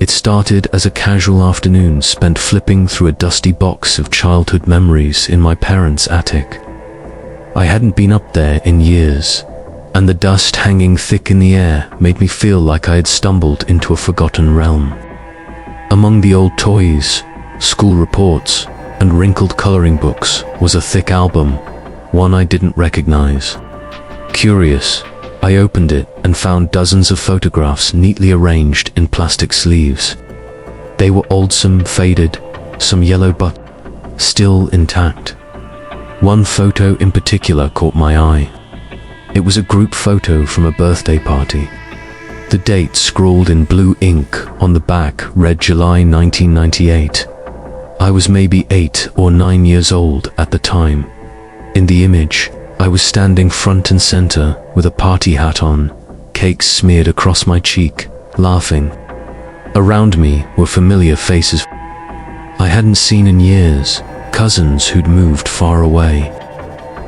It started as a casual afternoon spent flipping through a dusty box of childhood memories in my parents' attic. I hadn't been up there in years, and the dust hanging thick in the air made me feel like I had stumbled into a forgotten realm. Among the old toys, school reports, and wrinkled coloring books was a thick album, one I didn't recognize. Curious, I opened it and found dozens of photographs neatly arranged in plastic sleeves. They were old, some faded, some yellow, but still intact. One photo in particular caught my eye. It was a group photo from a birthday party. The date scrawled in blue ink on the back read July 1998. I was maybe 8 or 9 years old at the time. In the image, I was standing front and center with a party hat on, cake smeared across my cheek, laughing. Around me were familiar faces I hadn't seen in years, cousins who'd moved far away.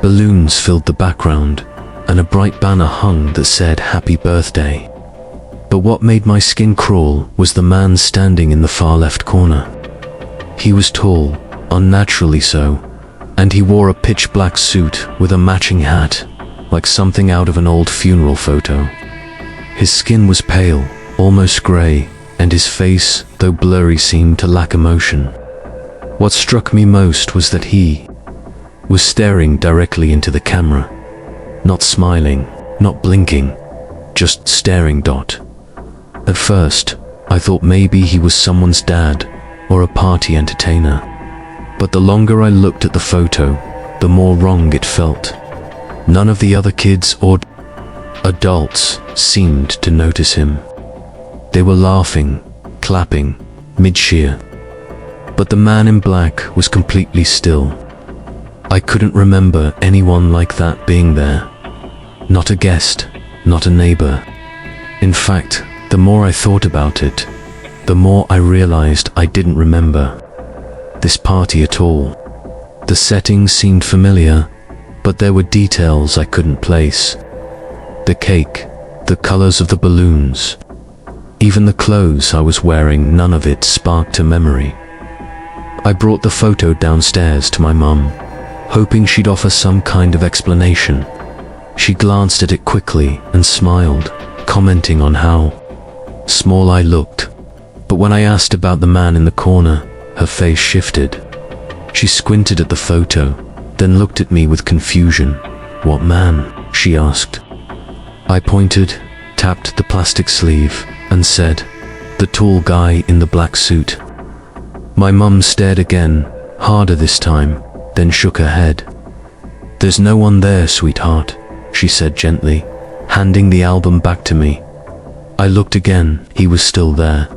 Balloons filled the background, and a bright banner hung that said "Happy Birthday." But what made my skin crawl was the man standing in the far left corner. He was tall, unnaturally so, and he wore a pitch black suit with a matching hat, like something out of an old funeral photo. His skin was pale, almost gray, and his face, though blurry, seemed to lack emotion. What struck me most was that he was staring directly into the camera, not smiling, not blinking, just staring. At first, I thought maybe he was someone's dad or a party entertainer. But the longer I looked at the photo, the more wrong it felt. None of the other kids or adults seemed to notice him. They were laughing, clapping, mid-cheer. But the man in black was completely still. I couldn't remember anyone like that being there. Not a guest, not a neighbor. In fact, the more I thought about it, the more I realized I didn't remember this party at all. The setting seemed familiar, but there were details I couldn't place. The cake, the colors of the balloons, even the clothes I was wearing, none of it sparked a memory. I brought the photo downstairs to my mum, hoping she'd offer some kind of explanation. She glanced at it quickly and smiled, commenting on how small I looked. But when I asked about the man in the corner, her face shifted. She squinted at the photo, then looked at me with confusion. "What man?" she asked. I pointed, tapped the plastic sleeve, and said, "The tall guy in the black suit." My mum stared again, harder this time, then shook her head. "There's no one there, sweetheart," she said gently, handing the album back to me. I looked again. He was still there,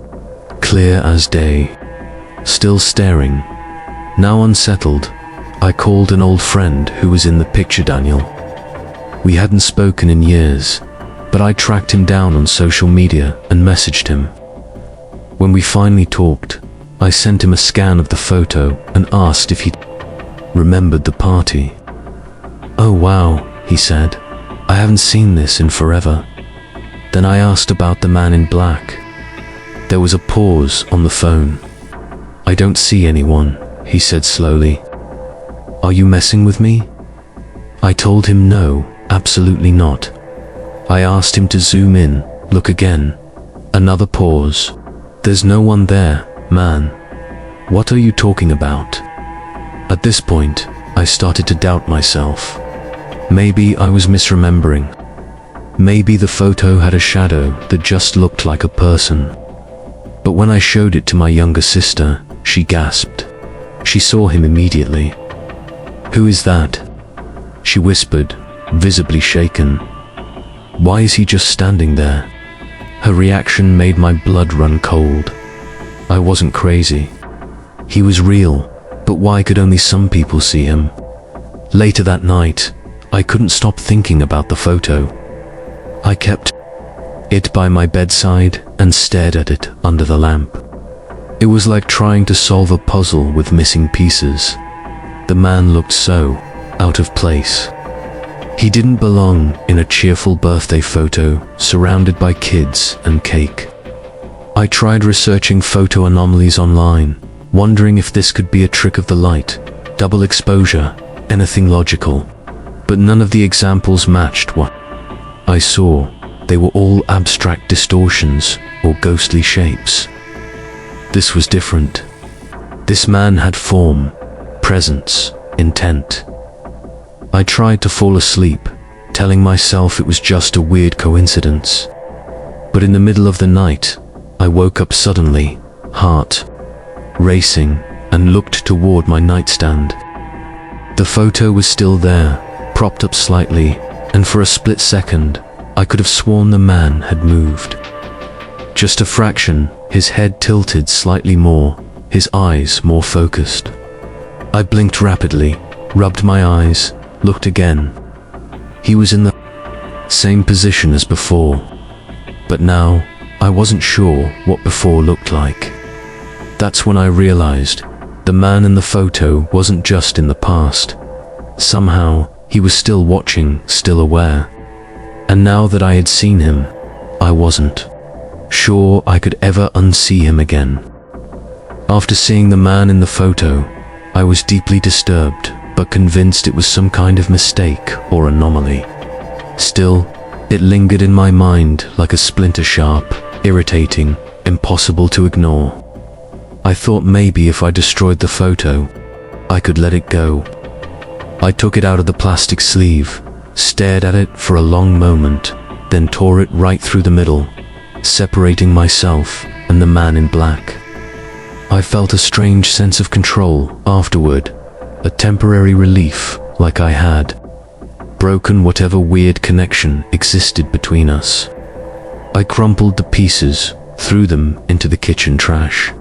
clear as day, still staring. Now unsettled, I called an old friend who was in the picture, Daniel. We hadn't spoken in years, but I tracked him down on social media and messaged him. When we finally talked, I sent him a scan of the photo and asked if he remembered the party. "Oh wow," he said, "I haven't seen this in forever." Then I asked about the man in black. There was a pause on the phone. "I don't see anyone," he said slowly. "Are you messing with me?" I told him no, absolutely not. I asked him to zoom in, look again. Another pause. "There's no one there, man. What are you talking about?" At this point, I started to doubt myself. Maybe I was misremembering. Maybe the photo had a shadow that just looked like a person. But when I showed it to my younger sister, she gasped. She saw him immediately. "Who is that?" she whispered, visibly shaken. "Why is he just standing there?" Her reaction made my blood run cold. I wasn't crazy. He was real, but why could only some people see him? Later that night, I couldn't stop thinking about the photo. I kept it by my bedside and stared at it under the lamp. It was like trying to solve a puzzle with missing pieces. The man looked so out of place. He didn't belong in a cheerful birthday photo surrounded by kids and cake. I tried researching photo anomalies online, wondering if this could be a trick of the light, double exposure, anything logical. But none of the examples matched what I saw. They were all abstract distortions or ghostly shapes. This was different. This man had form, presence, intent. I tried to fall asleep, telling myself it was just a weird coincidence. But in the middle of the night, I woke up suddenly, heart racing, and looked toward my nightstand. The photo was still there, propped up slightly, and for a split second, I could have sworn the man had moved. Just a fraction, his head tilted slightly more, his eyes more focused. I blinked rapidly, rubbed my eyes, looked again. He was in the same position as before, but now I wasn't sure what before looked like. That's when I realized the man in the photo wasn't just in the past. Somehow, he was still watching, still aware. And now that I had seen him, I wasn't sure I could ever unsee him again. After seeing the man in the photo, I was deeply disturbed, but convinced it was some kind of mistake or anomaly. Still, it lingered in my mind like a splinter sharp, irritating, impossible to ignore. I thought maybe if I destroyed the photo, I could let it go. I took it out of the plastic sleeve, stared at it for a long moment, then tore it right through the middle, separating myself and the man in black. I felt a strange sense of control afterward, a temporary relief, like I had broken whatever weird connection existed between us. I crumpled the pieces, threw them into the kitchen trash,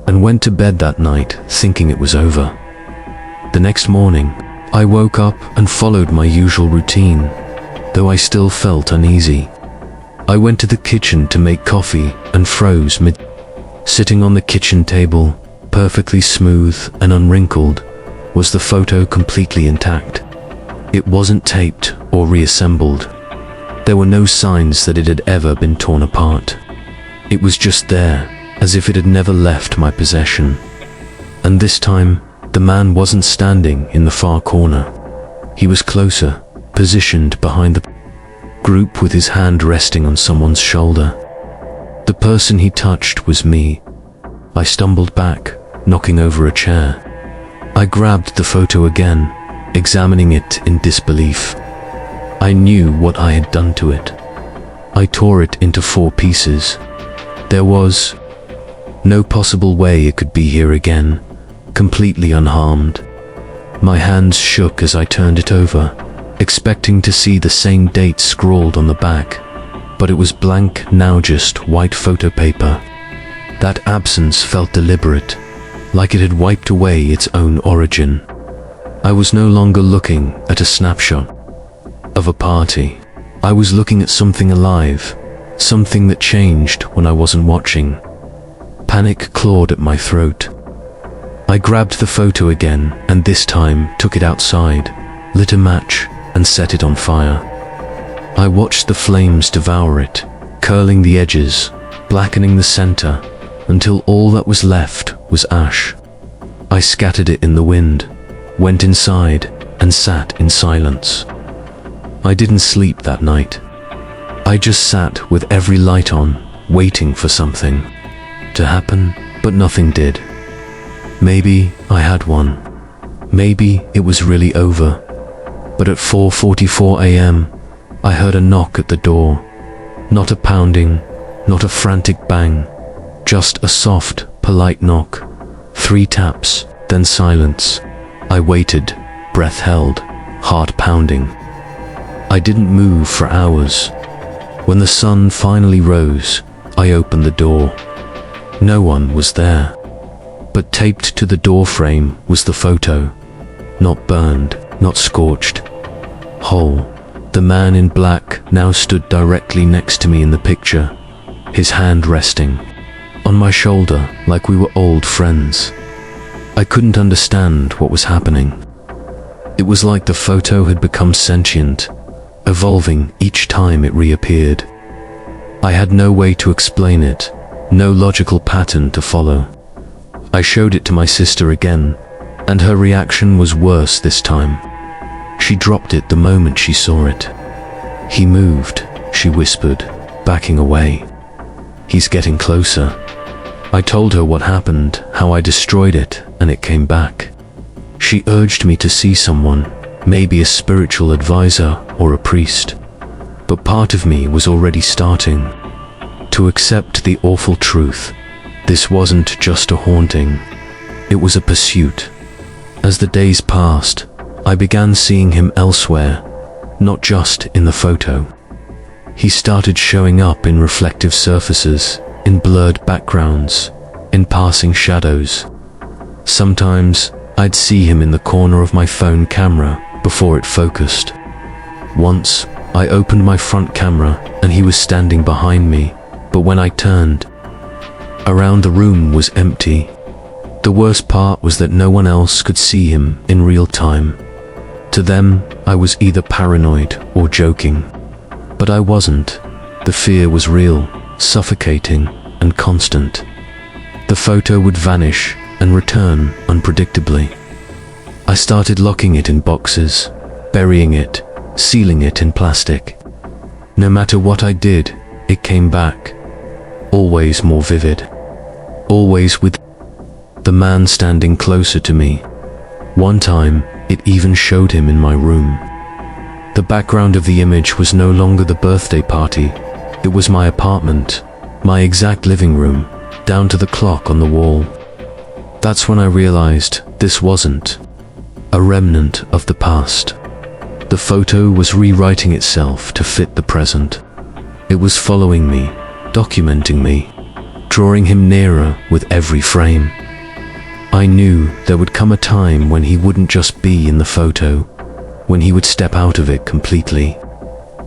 and went to bed that night thinking it was over. The next morning, I woke up and followed my usual routine, though I still felt uneasy. I went to the kitchen to make coffee and froze mid. Sitting on the kitchen table, perfectly smooth and unwrinkled, was the photo completely intact. It wasn't taped or reassembled. There were no signs that it had ever been torn apart. It was just there, as if it had never left my possession. And this time, the man wasn't standing in the far corner. He was closer, positioned behind the group with his hand resting on someone's shoulder. The person he touched was me. I stumbled back, knocking over a chair. I grabbed the photo again, examining it in disbelief. I knew what I had done to it. I tore it into 4 pieces. There was no possible way it could be here again, completely unharmed. My hands shook as I turned it over, expecting to see the same date scrawled on the back, but it was blank, now just white photo paper. That absence felt deliberate, like it had wiped away its own origin. I was no longer looking at a snapshot of a party. I was looking at something alive, something that changed when I wasn't watching. Panic clawed at my throat. I grabbed the photo again, and this time took it outside, lit a match, and set it on fire. I watched the flames devour it, curling the edges, blackening the center, until all that was left was ash. I scattered it in the wind, went inside, and sat in silence. I didn't sleep that night. I just sat with every light on, waiting for something to happen, but nothing did. Maybe I had one. Maybe it was really over. But at 4:44 a.m., I heard a knock at the door. Not a pounding, not a frantic bang, just a soft, polite knock. 3 taps, then silence. I waited, breath held, heart pounding. I didn't move for hours. When the sun finally rose, I opened the door. No one was there. But taped to the door frame was the photo. Not burned, not scorched. Whole. The man in black now stood directly next to me in the picture, his hand resting on my shoulder like we were old friends. I couldn't understand what was happening. It was like the photo had become sentient, evolving each time it reappeared. I had no way to explain it, no logical pattern to follow. I showed it to my sister again, and her reaction was worse this time. She dropped it the moment she saw it. "He moved," she whispered, backing away. "He's getting closer." I told her what happened, how I destroyed it, and it came back. She urged me to see someone, maybe a spiritual advisor or a priest. But part of me was already starting to accept the awful truth. This wasn't just a haunting, it was a pursuit. As the days passed, I began seeing him elsewhere, not just in the photo. He started showing up in reflective surfaces, in blurred backgrounds, in passing shadows. Sometimes I'd see him in the corner of my phone camera before it focused. Once, I opened my front camera and he was standing behind me, but when I turned, around the room was empty. The worst part was that no one else could see him in real time. To them, I was either paranoid or joking. But I wasn't. The fear was real, suffocating, and constant. The photo would vanish and return unpredictably. I started locking it in boxes, burying it, sealing it in plastic. No matter what I did, it came back. Always more vivid. Always with the man standing closer to me. One time, it even showed him in my room. The background of the image was no longer the birthday party. It was my apartment, my exact living room, down to the clock on the wall. That's when I realized this wasn't a remnant of the past. The photo was rewriting itself to fit the present. It was following me, documenting me, drawing him nearer with every frame. I knew there would come a time when he wouldn't just be in the photo, when he would step out of it completely.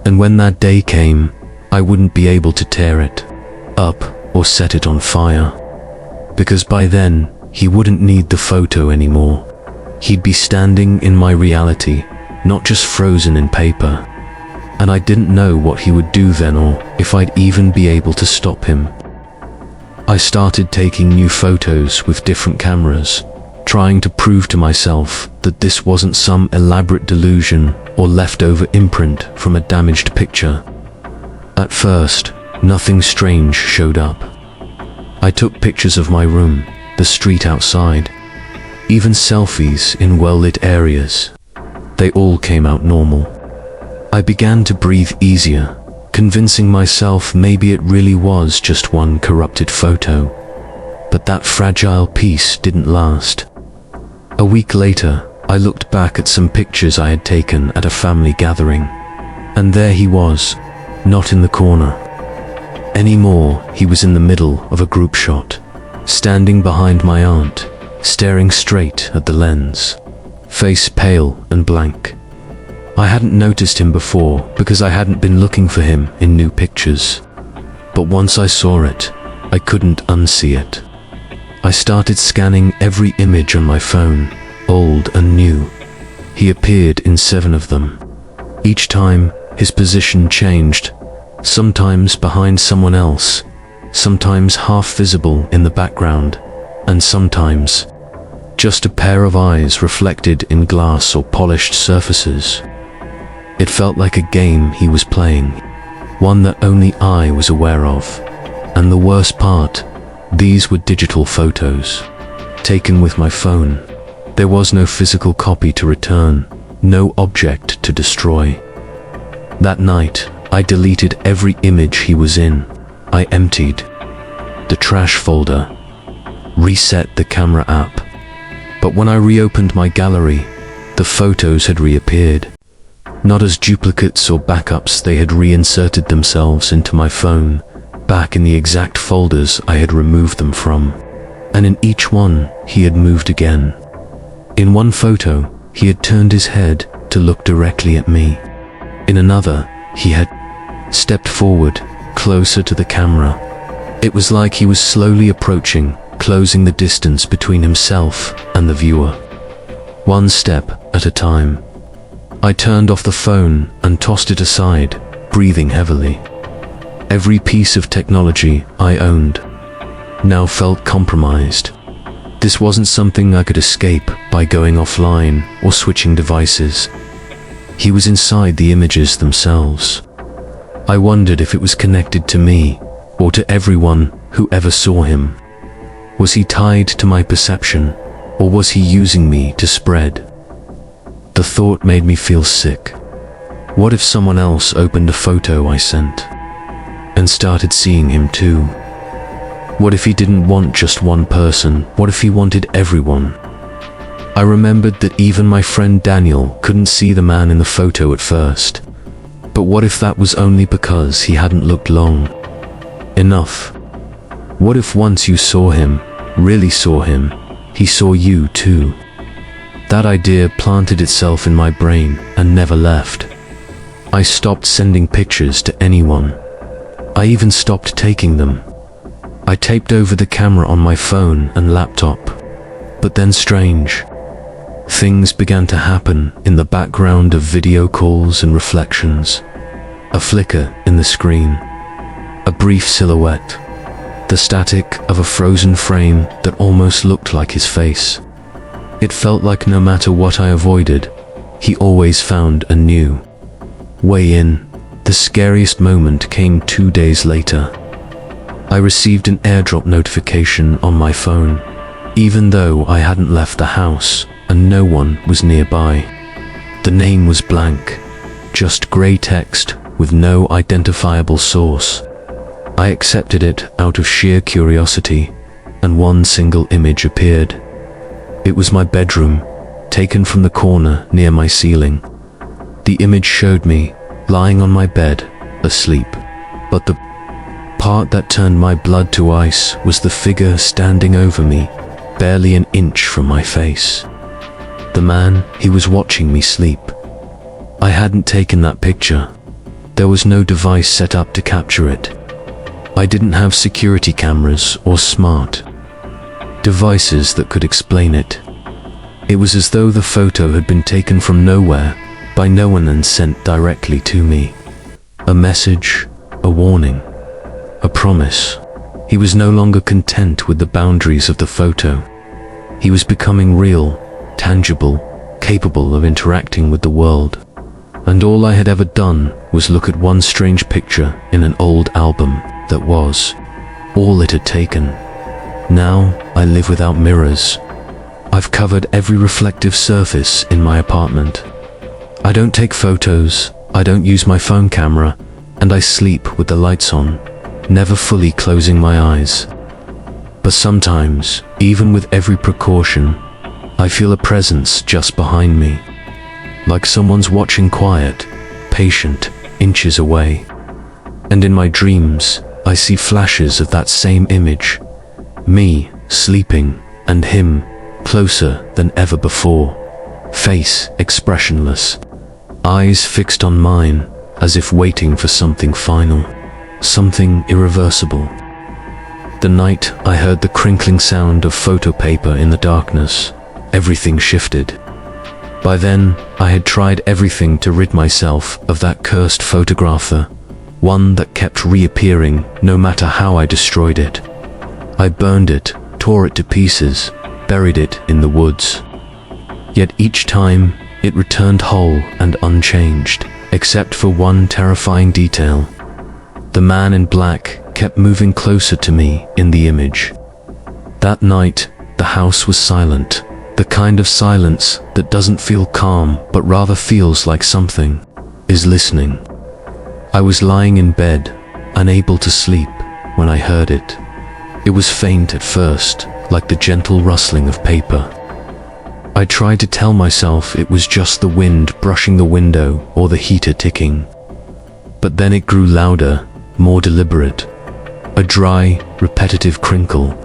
And when that day came, I wouldn't be able to tear it up or set it on fire. Because by then, he wouldn't need the photo anymore. He'd be standing in my reality, not just frozen in paper. And I didn't know what he would do then or if I'd even be able to stop him. I started taking new photos with different cameras, trying to prove to myself that this wasn't some elaborate delusion or leftover imprint from a damaged picture. At first, nothing strange showed up. I took pictures of my room, the street outside, even selfies in well-lit areas. They all came out normal. I began to breathe easier, convincing myself maybe it really was just one corrupted photo. But that fragile piece didn't last. A week later, I looked back at some pictures I had taken at a family gathering. And there he was, not in the corner. Anymore, he was in the middle of a group shot, standing behind my aunt, staring straight at the lens, face pale and blank. I hadn't noticed him before because I hadn't been looking for him in new pictures. But once I saw it, I couldn't unsee it. I started scanning every image on my phone, old and new. He appeared in 7 of them. Each time, his position changed, sometimes behind someone else, sometimes half visible in the background, and sometimes just a pair of eyes reflected in glass or polished surfaces. It felt like a game he was playing, one that only I was aware of. And the worst part, these were digital photos, taken with my phone. There was no physical copy to return, no object to destroy. That night, I deleted every image he was in. I emptied the trash folder, reset the camera app. But when I reopened my gallery, the photos had reappeared. Not as duplicates or backups, they had reinserted themselves into my phone, back in the exact folders I had removed them from. And in each one, he had moved again. In one photo, he had turned his head to look directly at me. In another, he had stepped forward, closer to the camera. It was like he was slowly approaching, closing the distance between himself and the viewer. One step at a time. I turned off the phone and tossed it aside, breathing heavily. Every piece of technology I owned, now felt compromised. This wasn't something I could escape by going offline or switching devices. He was inside the images themselves. I wondered if it was connected to me or to everyone who ever saw him. Was he tied to my perception, or was he using me to spread? The thought made me feel sick. What if someone else opened a photo I sent and started seeing him too? What if he didn't want just one person? What if he wanted everyone? I remembered that even my friend Daniel couldn't see the man in the photo at first. But what if that was only because he hadn't looked long enough? What if once you saw him, really saw him, he saw you too? That idea planted itself in my brain and never left. I stopped sending pictures to anyone. I even stopped taking them. I taped over the camera on my phone and laptop. But then strange things began to happen in the background of video calls and reflections. A flicker in the screen, a brief silhouette, the static of a frozen frame that almost looked like his face. It felt like no matter what I avoided, he always found a new way in. The scariest moment came 2 days later. I received an airdrop notification on my phone, even though I hadn't left the house and no one was nearby. The name was blank, just grey text with no identifiable source. I accepted it out of sheer curiosity, and one single image appeared. It was my bedroom, taken from the corner near my ceiling. The image showed me lying on my bed, asleep, but the part that turned my blood to ice was the figure standing over me, barely an inch from my face. The man, he was watching me sleep. I hadn't taken that picture. There was no device set up to capture it. I didn't have security cameras or smart devices that could explain it. It was as though the photo had been taken from nowhere by no one and sent directly to me. A message, a warning, a promise. He was no longer content with the boundaries of the photo. He was becoming real, tangible, capable of interacting with the world. And all I had ever done was look at one strange picture in an old album that was all it had taken. Now I live without mirrors. I've covered every reflective surface in my apartment. I don't take photos, I don't use my phone camera, and I sleep with the lights on, never fully closing my eyes. But sometimes, even with every precaution, I feel a presence just behind me, like someone's watching quiet, patient, inches away. And in my dreams, I see flashes of that same image, me sleeping and him closer than ever before, face expressionless, eyes fixed on mine as if waiting for something final, something irreversible. The night I heard the crinkling sound of photo paper in the darkness, everything shifted. By then, I had tried everything to rid myself of that cursed photographer, one that kept reappearing no matter how I destroyed it. I burned it, tore it to pieces, buried it in the woods. Yet each time, it returned whole and unchanged, except for one terrifying detail. The man in black kept moving closer to me in the image. That night, the house was silent, the kind of silence that doesn't feel calm but rather feels like something is listening. I was lying in bed, unable to sleep, when I heard it. It was faint at first, like the gentle rustling of paper. I tried to tell myself it was just the wind brushing the window or the heater ticking. But then it grew louder, more deliberate. A dry, repetitive crinkle,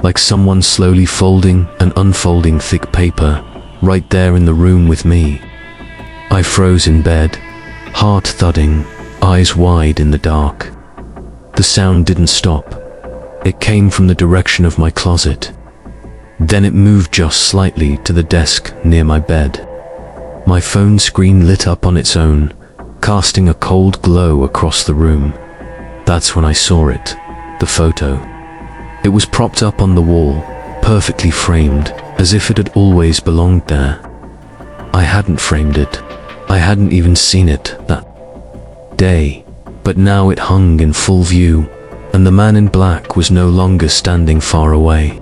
like someone slowly folding and unfolding thick paper, right there in the room with me. I froze in bed, heart thudding, eyes wide in the dark. The sound didn't stop. It came from the direction of my closet. Then it moved just slightly to the desk near my bed. My phone screen lit up on its own, casting a cold glow across the room. That's when I saw it, the photo. It was propped up on the wall, perfectly framed, as if it had always belonged there. I hadn't framed it. I hadn't even seen it that day, but now it hung in full view, and the man in black was no longer standing far away.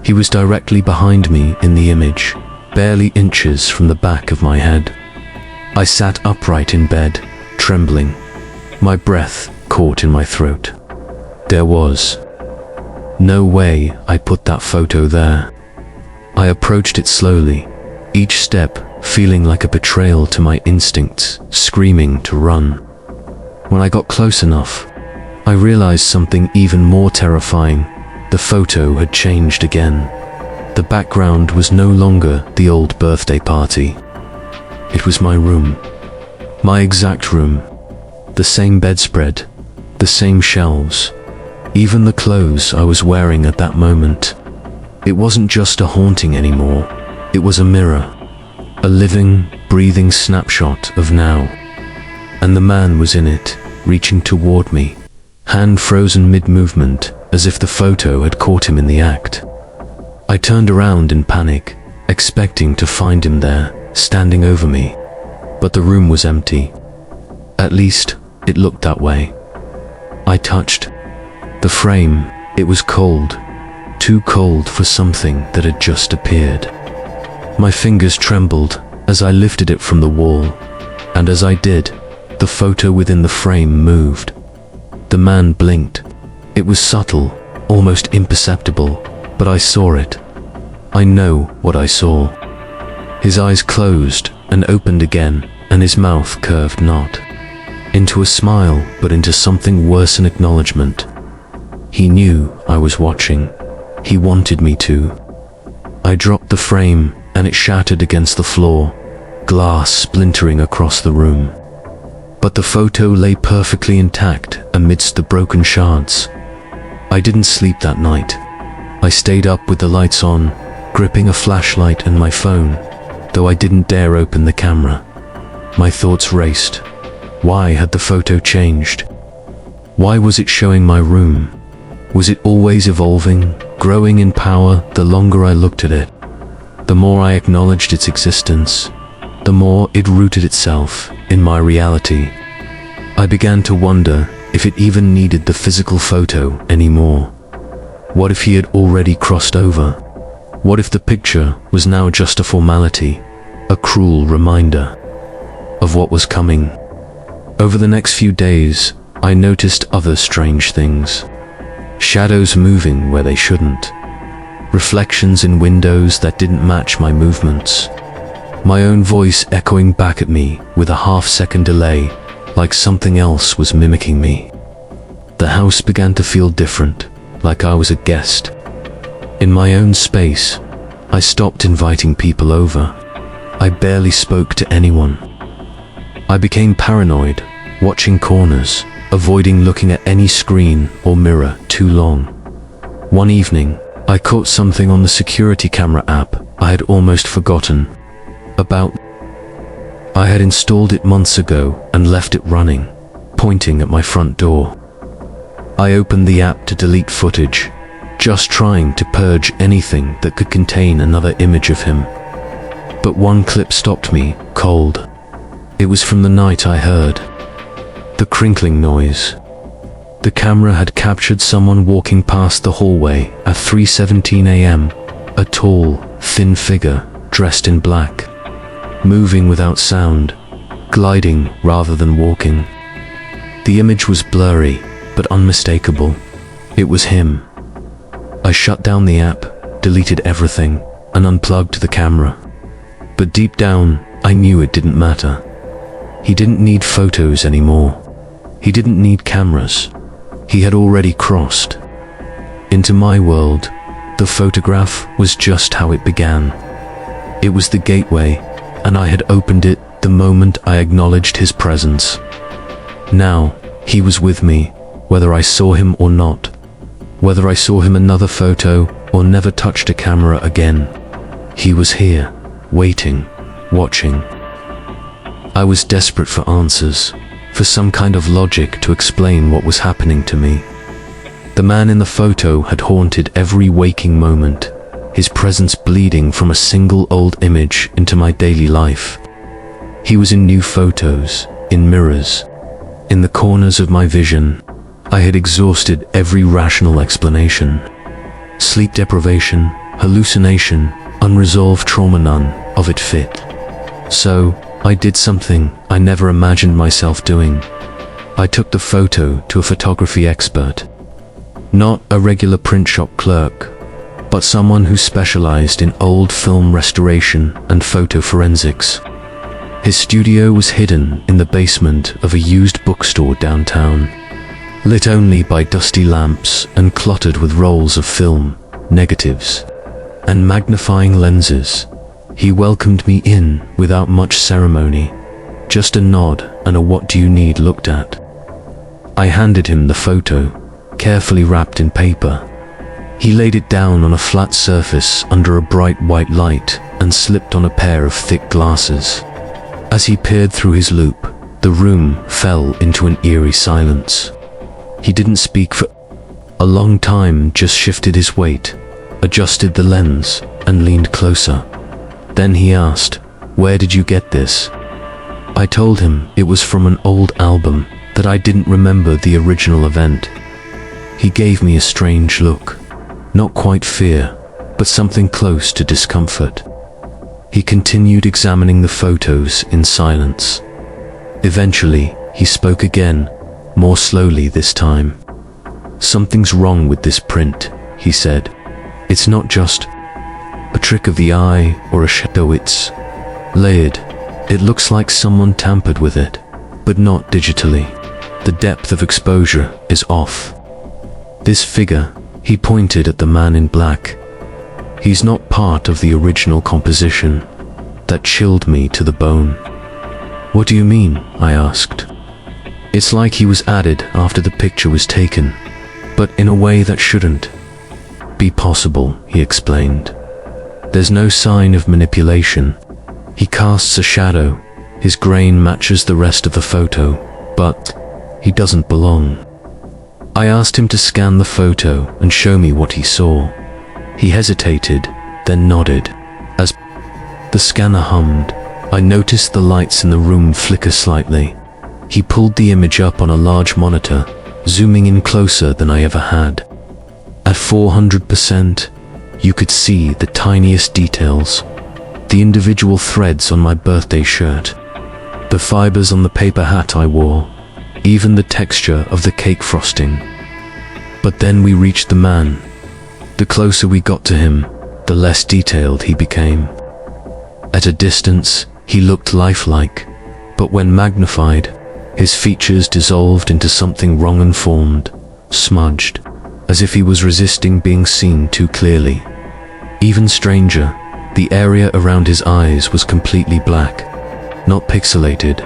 He was directly behind me in the image, barely inches from the back of my head. I sat upright in bed, trembling, my breath caught in my throat. There was no way I put that photo there. I approached it slowly, each step feeling like a betrayal to my instincts, screaming to run. When I got close enough, I realized something even more terrifying. The photo had changed again. The background was no longer the old birthday party. It was my room. My exact room. The same bedspread, the same shelves, even the clothes I was wearing at that moment. It wasn't just a haunting anymore. It was a mirror, a living, breathing snapshot of now. And the man was in it, reaching toward me, hand frozen mid-movement, as if the photo had caught him in the act. I turned around in panic, expecting to find him there, standing over me. But the room was empty. At least, it looked that way. I touched the frame. It was cold, too cold for something that had just appeared. My fingers trembled as I lifted it from the wall, and as I did, the photo within the frame moved. The man blinked. It was subtle, almost imperceptible, but I saw it. I know what I saw. His eyes closed and opened again, and his mouth curved not into a smile, but into something worse, an acknowledgement. He knew I was watching. He wanted me to. I dropped the frame, and it shattered against the floor, glass splintering across the room. But the photo lay perfectly intact amidst the broken shards. I didn't sleep that night. I stayed up with the lights on, gripping a flashlight and my phone, though I didn't dare open the camera. My thoughts raced. Why had the photo changed? Why was it showing my room? Was it always evolving, growing in power the longer I looked at it? The more I acknowledged its existence, the more it rooted itself in my reality. I began to wonder if it even needed the physical photo anymore. What if he had already crossed over? What if the picture was now just a formality, a cruel reminder of what was coming? Over the next few days, I noticed other strange things. Shadows moving where they shouldn't. Reflections in windows that didn't match my movements. My own voice echoing back at me with a half-second delay, like something else was mimicking me. The house began to feel different, like I was a guest. In my own space, I stopped inviting people over. I barely spoke to anyone. I became paranoid, watching corners, avoiding looking at any screen or mirror too long. One evening, I caught something on the security camera app I had almost forgotten about. I had installed it months ago and left it running, pointing at my front door. I opened the app to delete footage, just trying to purge anything that could contain another image of him. But one clip stopped me, cold. It was from the night I heard the crinkling noise. The camera had captured someone walking past the hallway at 3:17 a.m., a tall, thin figure dressed in black, moving without sound, gliding rather than walking. The image was blurry, but unmistakable. It was him. I shut down the app, deleted everything, and unplugged the camera. But deep down, I knew it didn't matter. He didn't need photos anymore. He didn't need cameras. He had already crossed into my world. The photograph was just how it began. It was the gateway, and I had opened it the moment I acknowledged his presence. Now, he was with me, whether I saw him or not. Whether I saw him another photo or never touched a camera again. He was here, waiting, watching. I was desperate for answers, for some kind of logic to explain what was happening to me. The man in the photo had haunted every waking moment, his presence bleeding from a single old image into my daily life. He was in new photos, in mirrors, in the corners of my vision. I had exhausted every rational explanation. Sleep deprivation, hallucination, unresolved trauma, none of it fit. So, I did something I never imagined myself doing. I took the photo to a photography expert. Not a regular print shop clerk, but someone who specialized in old film restoration and photo forensics. His studio was hidden in the basement of a used bookstore downtown, lit only by dusty lamps and cluttered with rolls of film, negatives, and magnifying lenses. He welcomed me in without much ceremony, just a nod and a "what do you need" looked at. I handed him the photo, carefully wrapped in paper. He laid it down on a flat surface under a bright white light and slipped on a pair of thick glasses. As he peered through his loupe, the room fell into an eerie silence. He didn't speak for a long time, just shifted his weight, adjusted the lens, and leaned closer. Then he asked, "Where did you get this?" I told him it was from an old album, that I didn't remember the original event. He gave me a strange look, not quite fear, but something close to discomfort. He continued examining the photos in silence. Eventually, he spoke again, more slowly this time. "Something's wrong with this print," he said. "It's not just a trick of the eye or a shadow, it's layered. It looks like someone tampered with it, but not digitally. The depth of exposure is off. This figure," he pointed at the man in black, "he's not part of the original composition." That chilled me to the bone. "What do you mean?" I asked. "It's like he was added after the picture was taken, but in a way that shouldn't be possible," he explained. "There's no sign of manipulation. He casts a shadow, his grain matches the rest of the photo, but he doesn't belong." I asked him to scan the photo and show me what he saw. He hesitated, then nodded. As the scanner hummed, I noticed the lights in the room flicker slightly. He pulled the image up on a large monitor, zooming in closer than I ever had. At 400%, you could see the tiniest details. The individual threads on my birthday shirt, the fibers on the paper hat I wore, even the texture of the cake frosting. But then we reached the man. The closer we got to him, the less detailed he became. At a distance, he looked lifelike, but when magnified, his features dissolved into something wrong and formed, smudged, as if he was resisting being seen too clearly. Even stranger, the area around his eyes was completely black, not pixelated,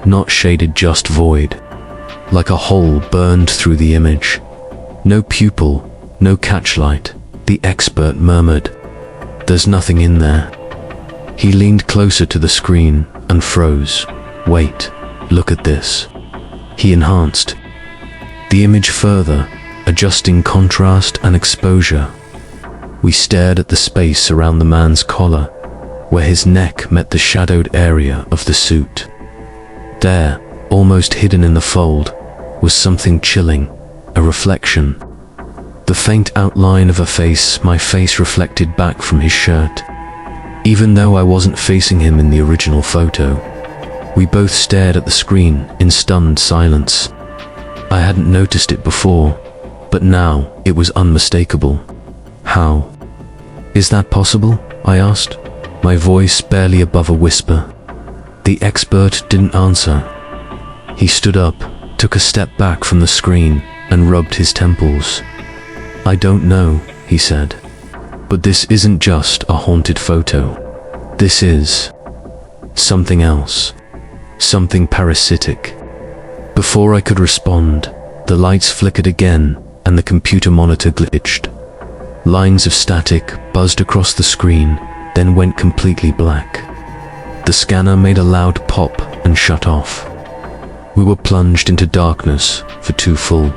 not shaded, just void, like a hole burned through the image. No pupil, no catchlight, the expert murmured. "There's nothing in there." He leaned closer to the screen and froze. "Wait, look at this." He enhanced the image further, adjusting contrast and exposure. We stared at the space around the man's collar, where his neck met the shadowed area of the suit. There, almost hidden in the fold, was something chilling, a reflection. The faint outline of a face, my face reflected back from his shirt. Even though I wasn't facing him in the original photo, we both stared at the screen in stunned silence. I hadn't noticed it before, but now it was unmistakable. "How is that possible?" I asked, my voice barely above a whisper. The expert didn't answer. He stood up, took a step back from the screen, and rubbed his temples. "I don't know," he said. "But this isn't just a haunted photo. This is something else. Something parasitic." Before I could respond, the lights flickered again, and the computer monitor glitched. Lines of static buzzed across the screen, then went completely black. The scanner made a loud pop and shut off. We were plunged into darkness for 2 full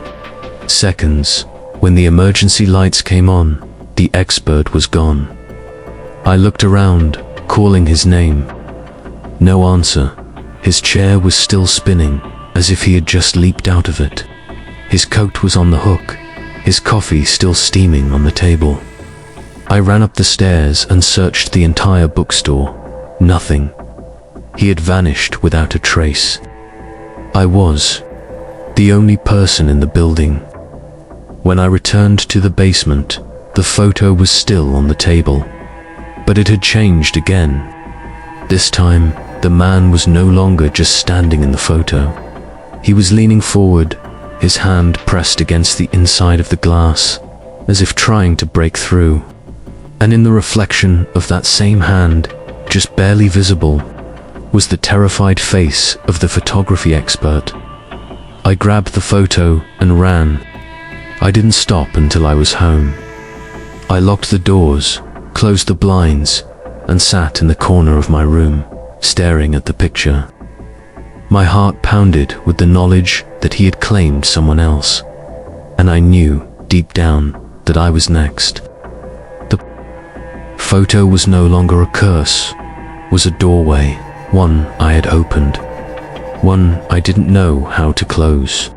seconds, When the emergency lights came on, the expert was gone. I looked around, calling his name. No answer. His chair was still spinning, as if he had just leaped out of it. His coat was on the hook, his coffee still steaming on the table. I ran up the stairs and searched the entire bookstore. Nothing. He had vanished without a trace. I was the only person in the building. When I returned to the basement, the photo was still on the table, but it had changed again. This time, the man was no longer just standing in the photo. He was leaning forward, his hand pressed against the inside of the glass, as if trying to break through. And in the reflection of that same hand, just barely visible, was the terrified face of the photography expert. I grabbed the photo and ran. I didn't stop until I was home. I locked the doors, closed the blinds, and sat in the corner of my room, staring at the picture. My heart pounded with the knowledge that he had claimed someone else, and I knew, deep down, that I was next. The photo was no longer a curse, was a doorway, one I had opened, one I didn't know how to close.